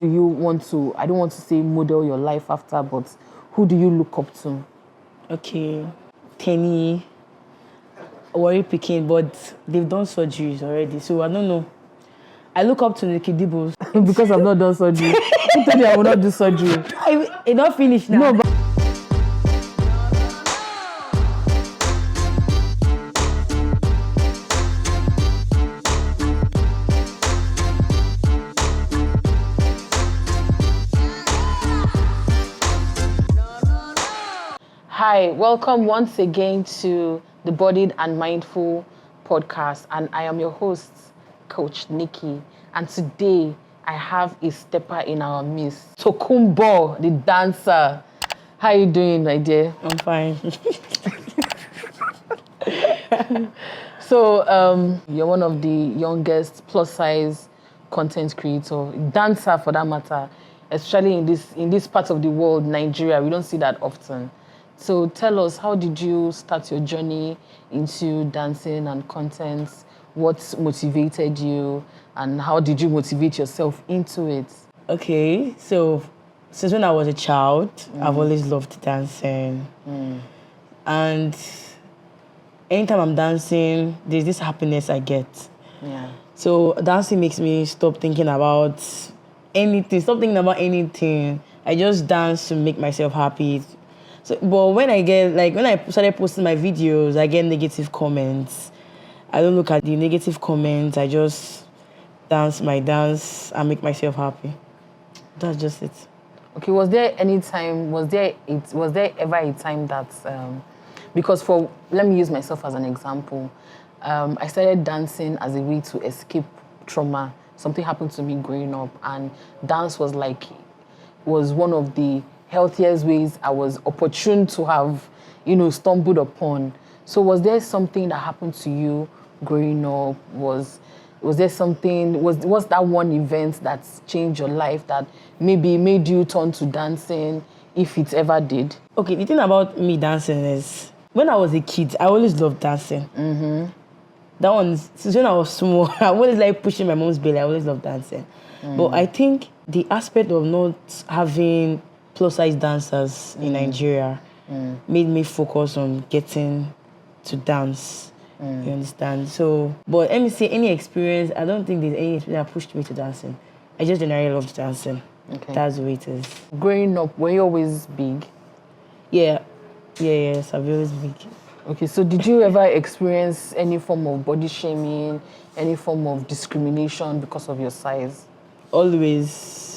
Do you want to, I don't want to say model your life after, but who do you look up to? Okay, Tenny, Worry Pikin, but they've done surgeries already, so I don't know. I look up to Nikki Dibbles. Because I've not done surgery. Who told you I will not do surgery? It not finished now. No, but hi, welcome once again to the Bodied and Mindful podcast, and I am your host, Coach Nikki. And today I have a stepper in our midst, Tokumbo, the dancer. How are you doing, my dear? I'm fine. So you're one of the youngest plus size content creator, dancer for that matter, especially in this part of the world, Nigeria. We don't see that often. So tell us, how did you start your journey into dancing and content? What motivated you, and how did you motivate yourself into it? Okay, so since when I was a child, I've always loved dancing. And anytime I'm dancing, there's this happiness I get. Yeah. So dancing makes me stop thinking about anything, I just dance to make myself happy. So, but when I started posting my videos, I get negative comments. I don't look at the negative comments. I just dance my dance and make myself happy. That's just it. Okay, was there ever a time that, because let me use myself as an example. I started dancing as a way to escape trauma. Something happened to me growing up, and dance was one of the healthiest ways I was opportune to have, stumbled upon. So was there something that happened to you growing up? Was there something, was that one event that changed your life that maybe made you turn to dancing, if it ever did? Okay, the thing about me dancing is, when I was a kid, I always loved dancing. That one, since when I was small, I always like pushing my mom's belly. I always loved dancing. But I think the aspect of not having plus-size dancers in Nigeria made me focus on getting to dance. You understand? So, but let me say, any experience, I don't think there's any experience that pushed me to dancing. I just generally loved dancing. Okay. That's the way it is. Growing up, were you always big? Yes, I've always big. Okay, so did you ever experience any form of body shaming, any form of discrimination because of your size? Always.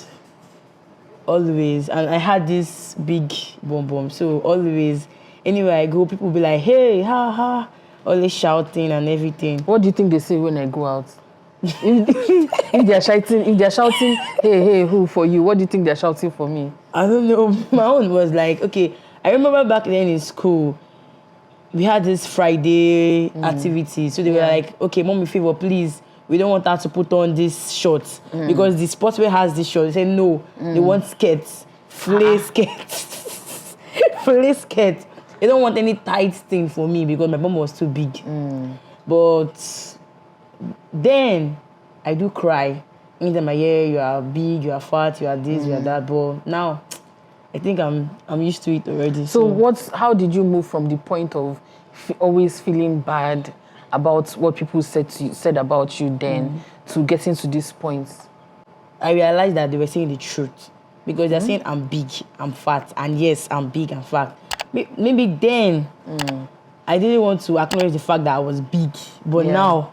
And I had this big bum, so always, anywhere I go, people be like, hey, ha, ha, always shouting and everything. What do you think they say when I go out? if they're shouting, hey, who for you? What do you think they're shouting for me? I don't know. My own was like, okay, I remember back then in school, we had this Friday activity. So they were like, okay, mommy, favor, please, we don't want her to put on this shorts because the sportswear has this short. They say no, they want skirts, flay skirts, flay skirts. They don't want any tight thing for me because my bum was too big. But then I do cry. Anytime I hear you are big, you are fat, you are this, you are that. But now I think I'm used to it already. So how did you move from the point of always feeling bad about what people said about you then to getting to this point? I realized that they were saying the truth because they're saying I'm big, I'm fat, and yes, I'm big and fat. Maybe then I didn't want to acknowledge the fact that I was big, but now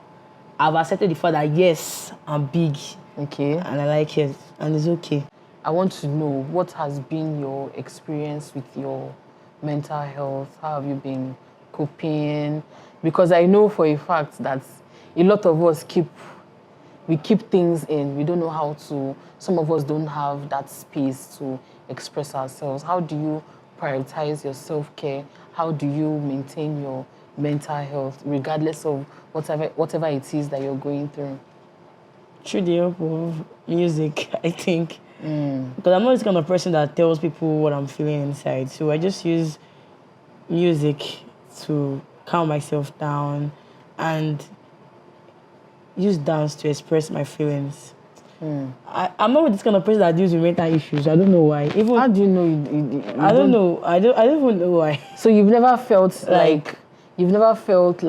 I've accepted the fact that yes, I'm big. Okay. And I like it, and it's okay. I want to know, what has been your experience with your mental health? How have you been coping? Because I know for a fact that a lot of us keep things in. We don't know how to, some of us don't have that space to express ourselves. How do you prioritize your self-care? How do you maintain your mental health, regardless of whatever it is that you're going through? Through the help of music, I think. Because I'm not this kind of person that tells people what I'm feeling inside. So I just use music to calm myself down and use dance to express my feelings. I'm not this kind of person that deals with mental issues. I don't know why. Even How do you know I don't know. I don't even know why. So you've never felt like you've never felt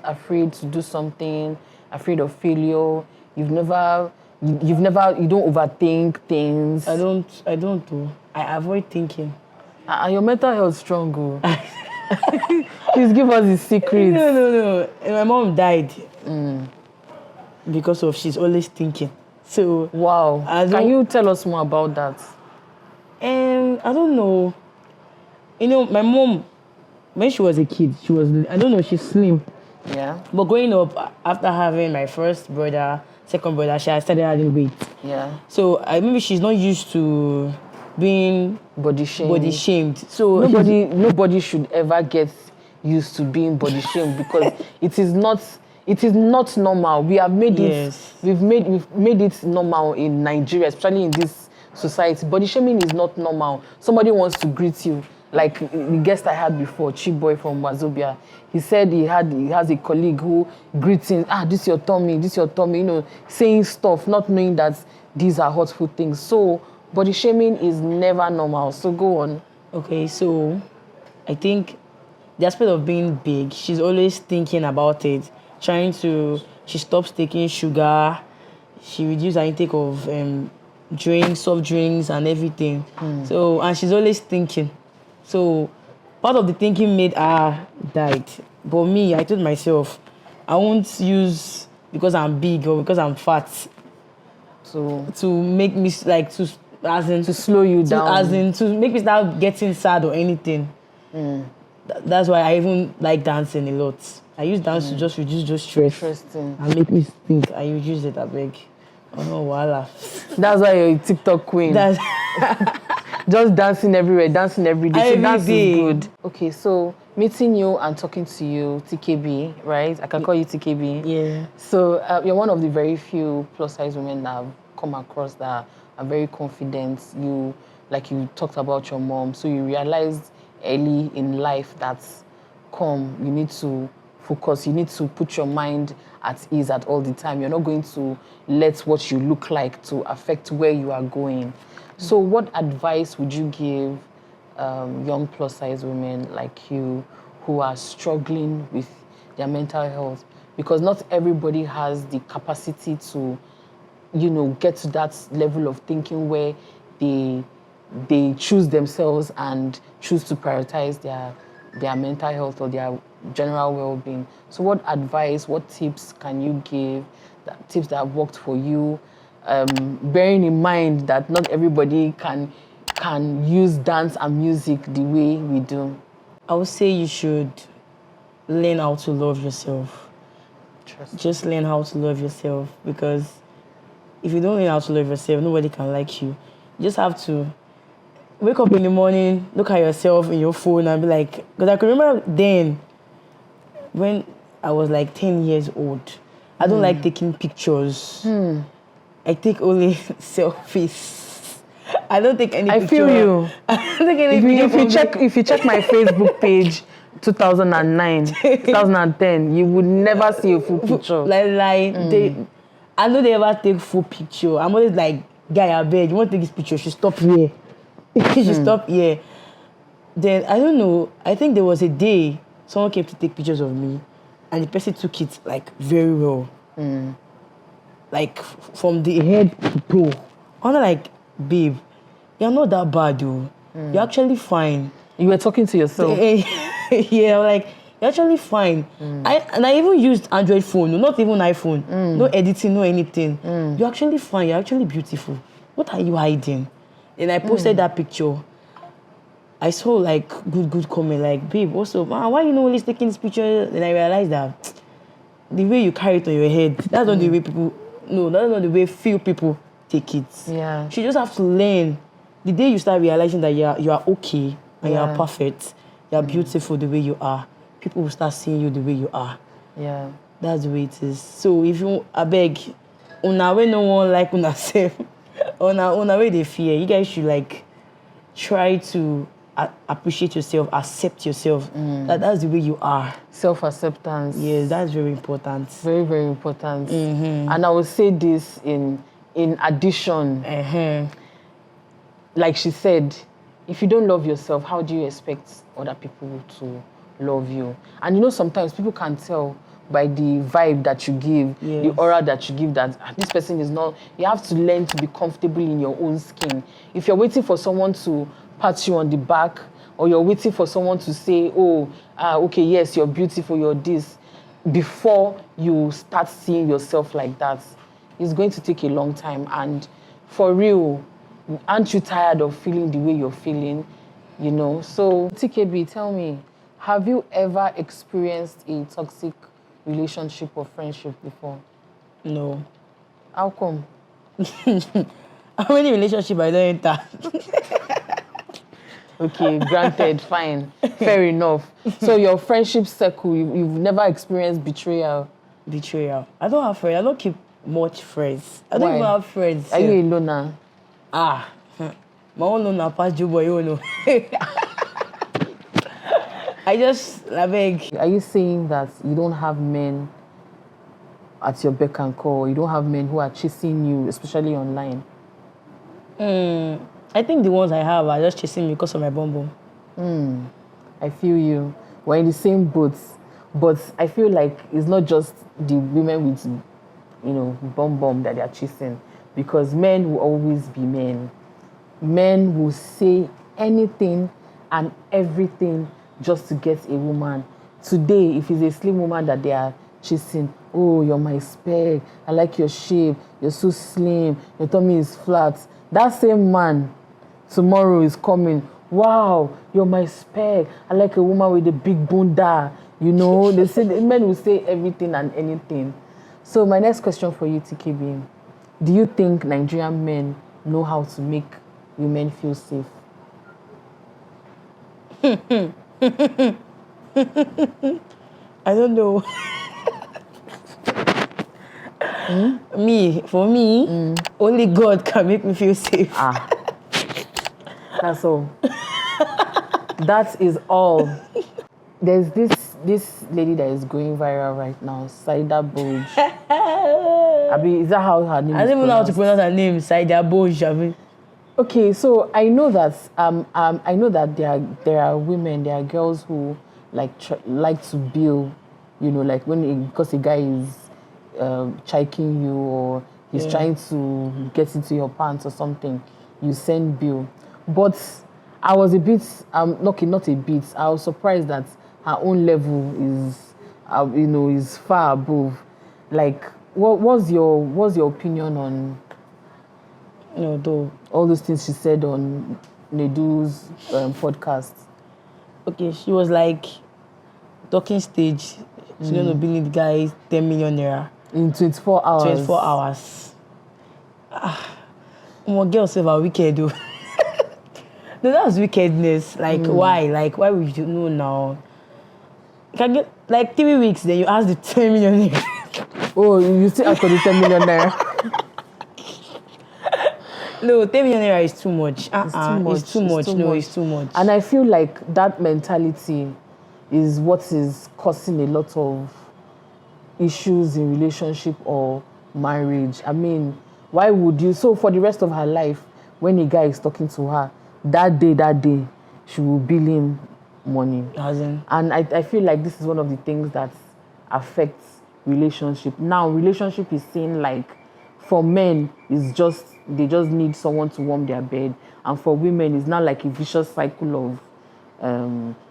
afraid to do something, afraid of failure. You don't overthink things. I don't do. I avoid thinking. And your mental health strong, oh. Please give us the secrets. No. My mom died because of she's always thinking. So Wow. Can you tell us more about that? I don't know. My mom, when she was a kid, she's slim. Yeah. But growing up, after having my first brother, second brother, she had started adding weight. Yeah. So maybe she's not used to being body shamed. So nobody should ever get used to being body shamed because it is not normal. We have made we've made it normal in Nigeria, especially in this society. Body shaming is not normal. Somebody wants to greet you. Like the guest I had before, Cheap Boy from Wazobia, he said he has a colleague who greets him, this your tummy, saying stuff, not knowing that these are hurtful things. So body shaming is never normal. So go on. Okay, so I think the aspect of being big, she's always thinking about it, she stops taking sugar, she reduced her intake of soft drinks and everything. So, and she's always thinking. So part of the thinking made her died. But me, I told myself, I won't use because I'm big or because I'm fat to make me to slow you down. To make me start getting sad or anything. That's why I even like dancing a lot. I use dance to just reduce those stress. Interesting. And make me think. I use it, I beg. Oh no, voila. That's why you're a TikTok queen. Just dancing everywhere, dancing every day. So dance is good. Okay, so meeting you and talking to you, TKB, right? I can call you TKB. Yeah. So you're one of the very few plus size women that I've come across that are very confident. You talked about your mom, so you realized early in life that you need to focus, you need to put your mind at ease at all the time. You're not going to let what you look like to affect where you are going. So what advice would you give young plus size women like you who are struggling with their mental health? Because not everybody has the capacity to, get to that level of thinking where they choose themselves and choose to prioritize their mental health or their general well-being. So what advice, what tips can you give, tips that have worked for you, bearing in mind that not everybody can use dance and music the way we do? I would say you should learn how to love yourself. Just learn how to love yourself, because if you don't learn how to love yourself, nobody can like you. You just have to wake up in the morning, look at yourself in your phone and be like, because I can remember then when I was like 10 years old, I don't like taking pictures. I take only selfies. I don't take any picture. I feel you. I don't take any if you check my Facebook page, 2009, 2010, you would never see a full picture. I know they ever take full picture. I'm always like, guy, I beg, you want to take this picture? She stop here. She stop here. Then, I don't know, I think there was a day someone came to take pictures of me and the person took it like very well. Like from the head to toe. I'm like, babe, you're not that bad though. You're actually fine. You were talking to yourself. Yeah, like, you're actually fine. I even used Android phone, not even iPhone. No editing, no anything. You're actually fine. You're actually beautiful. What are you hiding? And I posted that picture. I saw like good comment, like, babe, what's up? Why you always taking this picture? Then I realized that the way you carry it on your head, that's not the way that's not the way few people take it. Yeah. You just have to learn. The day you start realizing that you are okay and you are perfect, you are beautiful the way you are, people will start seeing you the way you are. Yeah. That's the way it is. So if you, I beg, una way no one like una self, una way they fear, you guys should like try to appreciate yourself, accept yourself. That's the way you are. Self-acceptance. Yes, that's very important. Very, very important. And I will say this in addition. Like she said, if you don't love yourself, how do you expect other people to love you? And you know, sometimes people can tell by the vibe that you give, the aura that you give, that this person is not, you have to learn to be comfortable in your own skin. If you're waiting for someone to pat you on the back, or you're waiting for someone to say, okay, yes, you're beautiful, you're this, before you start seeing yourself like that, it's going to take a long time. And for real, aren't you tired of feeling the way you're feeling? You know, so TKB, tell me, have you ever experienced a toxic relationship or friendship before? No. How come? How many relationships I don't enter? Okay, granted, fine, fair enough. So your friendship circle, you've never experienced betrayal? Betrayal. I don't have friends. I don't keep much friends. I don't Why? even have friends. Are you a loner? My own loner past you, boy, you know. I just, I beg. Are you saying that you don't have men at your beck and call? You don't have men who are chasing you, especially online? I think the ones I have are just chasing me because of my bum bum. I feel you. We're in the same boat, but I feel like it's not just the women with, you know, bum that they are chasing, because men will always be men. Men will say anything and everything just to get a woman. Today, if it's a slim woman that they are chasing, oh, you're my spec, I like your shape, you're so slim, your tummy is flat. That same man tomorrow is coming, wow, you're my spec, I like a woman with a big bunda. You know, they say men will say everything and anything. So my next question for you, TKB, do you think Nigerian men know how to make women feel safe? I don't know. For me, only God can make me feel safe. That's all. That is all. There's this lady that is going viral right now, Saida Boj. Is that how her name is? I don't even know how to pronounce her name, Saida Boj. Okay, so I know that there are women, there are girls who like to bill, you know, like because a guy is chiking you, or he's trying to get into your pants or something, you send bill. But I was a bit, not a bit, I was surprised that her own level is, is far above. Like, what's your opinion on all those things she said on Nedu's podcast? Okay, she was like talking stage. She's going to bill the guy 10 million naira. In 24 hours. 24 hours. Girls are wicked, though. No, that's wickedness. Like, why? Like, why would you know now? You can get, like, 3 weeks, then you ask the 10 million naira. Oh, you still ask for the 10 million naira? No, 10 million naira is too much. It's too much. It's too much. And I feel like that mentality is what is causing a lot of issues in relationship or marriage. I mean, why would you? So for the rest of her life, when a guy is talking to her, that day, she will bill him money. And I feel like this is one of the things that affects relationship. Now, relationship is seen like, for men, it's just, they just need someone to warm their bed. And for women, it's not like a vicious cycle of,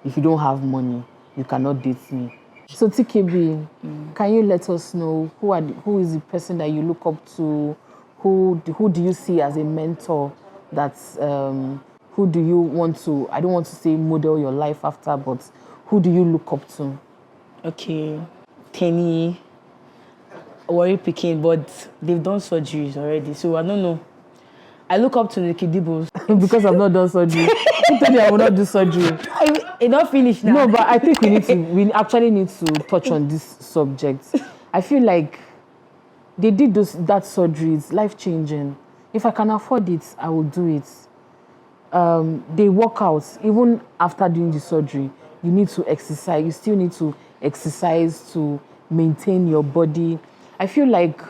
if you don't have money, you cannot date me. So TKB, can you let us know who is the person that you look up to? Who do you see as a mentor? Who do you want to, I don't want to say model your life after, but who do you look up to? Okay, Tenny, Worry Picking, but they've done surgeries already, so I don't know. I look up to Nikki Dibbles. Because I've not done surgery. You told me I will not do surgery. It's not finished now. No, but I think we actually need to touch on this subject. I feel like they did that surgery, it's life-changing. If I can afford it, I will do it. they work out. Even after doing the surgery, you need to exercise. You still need to exercise to maintain your body. I feel like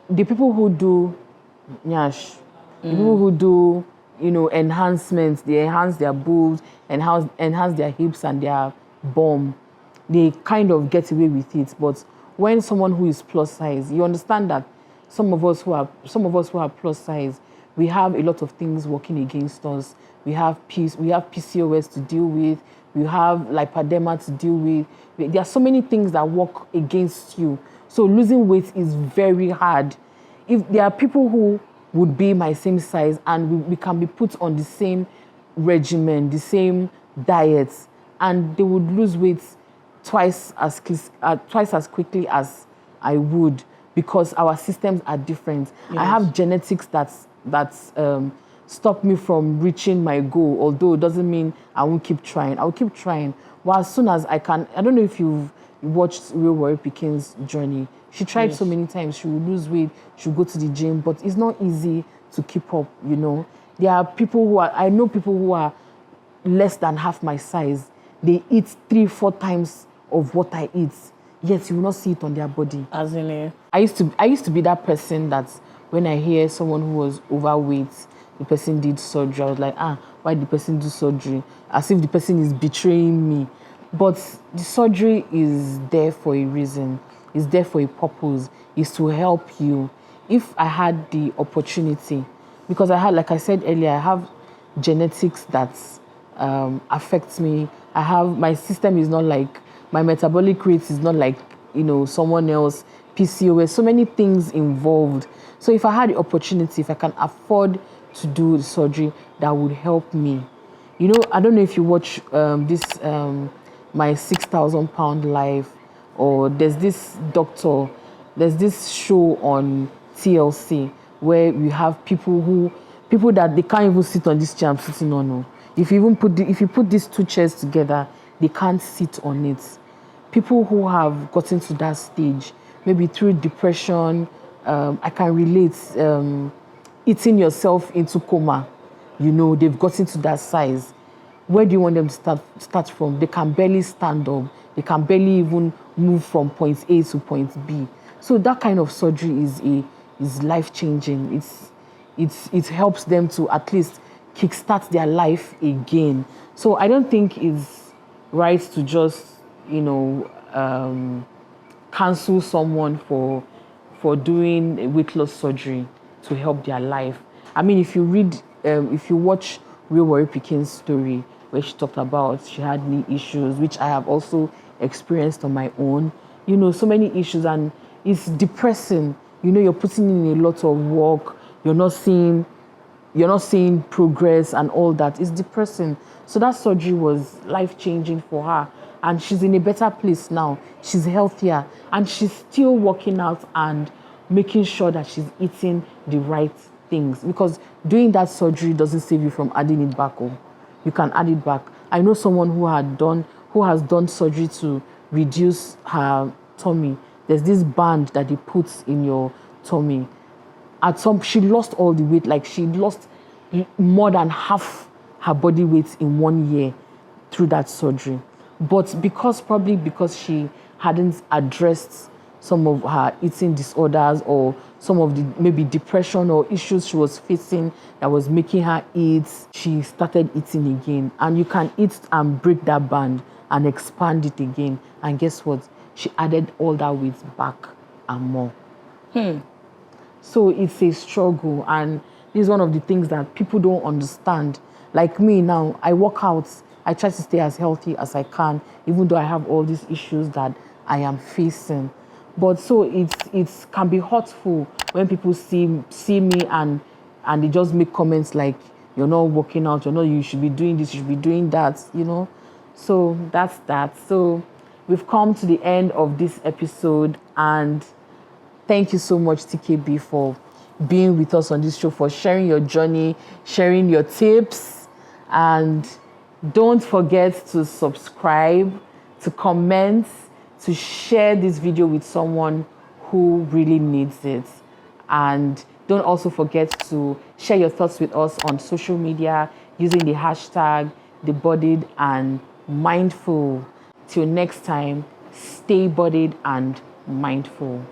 the people who do nyash, the people who do, enhancements, they enhance their boobs, enhance their hips and their bum, they kind of get away with it. But when someone who is plus size, you understand that some of us who are plus size, we have a lot of things working against us. We have PCOS to deal with. We have lipedema to deal with. There are so many things that work against you. So losing weight is very hard. If there are people who would be my same size and we can be put on the same regimen, the same diet, and they would lose weight twice as quickly as I would, because our systems are different. Yes. I have genetics that's stop me from reaching my goal, although it doesn't mean I won't keep trying. I'll keep trying. Well, as soon as I can. I don't know if you've watched Real Warrior Pikin's journey. She tried so many times. She would lose weight. She would go to the gym, but it's not easy to keep up, There are people I know people who are less than half my size. They eat 3-4 times of what I eat, yet you will not see it on their body. As in I used to be that person that when I hear someone who was overweight, the person did surgery, I was like, why did the person do surgery? As if the person is betraying me. But the surgery is there for a reason. It's there for a purpose. It's to help you. If I had the opportunity, because like I said earlier, I have genetics that affects me. My system is not like, my metabolic rate is not like, someone else, PCOS, so many things involved. So if I had the opportunity, if I can afford to do the surgery, that would help me. I don't know if you watch my 6,000 pound life, or there's this show on TLC where we have people that they can't even sit on this chair I'm sitting on. No. If you put these 2 chairs together, they can't sit on it. People who have gotten to that stage, maybe through depression, I can relate, eating yourself into coma, they've gotten to that size. Where do you want them to start from? They can barely stand up. They can barely even move from point A to point B. So that kind of surgery is life-changing. It helps them to at least kickstart their life again. So I don't think it's right to just, cancel someone for doing weight loss surgery to help their life. I mean, if you watch Real Warrior Pikin's story, where she talked about she had knee issues, which I have also experienced on my own. So many issues, and it's depressing. You're putting in a lot of work. You're not seeing progress and all that. It's depressing. So that surgery was life-changing for her. And she's in a better place now. She's healthier. And she's still working out and making sure that she's eating the right things. Because doing that surgery doesn't save you from adding it back. You can add it back. I know someone who has done surgery to reduce her tummy. There's this band that they put in your tummy. She lost all the weight. Like, she lost more than half her body weight in 1 year through that surgery. But probably because she hadn't addressed some of her eating disorders, or some of the maybe depression or issues she was facing that was making her eat, she started eating again. And you can eat and break that band and expand it again. And guess what? She added all that weight back and more. So it's a struggle, and this is one of the things that people don't understand. Like me now, I work out. I try to stay as healthy as I can, even though I have all these issues that I am facing. But so it can be hurtful when people see me and they just make comments like, you're not working out, you should be doing this, you should be doing that, So that's that. So we've come to the end of this episode, and thank you so much, TKB, for being with us on this show, for sharing your journey, sharing your tips. And don't forget to subscribe, to comment, to share this video with someone who really needs it. And don't also forget to share your thoughts with us on social media. using the hashtag the bodied and mindful. Till next time, stay bodied and mindful.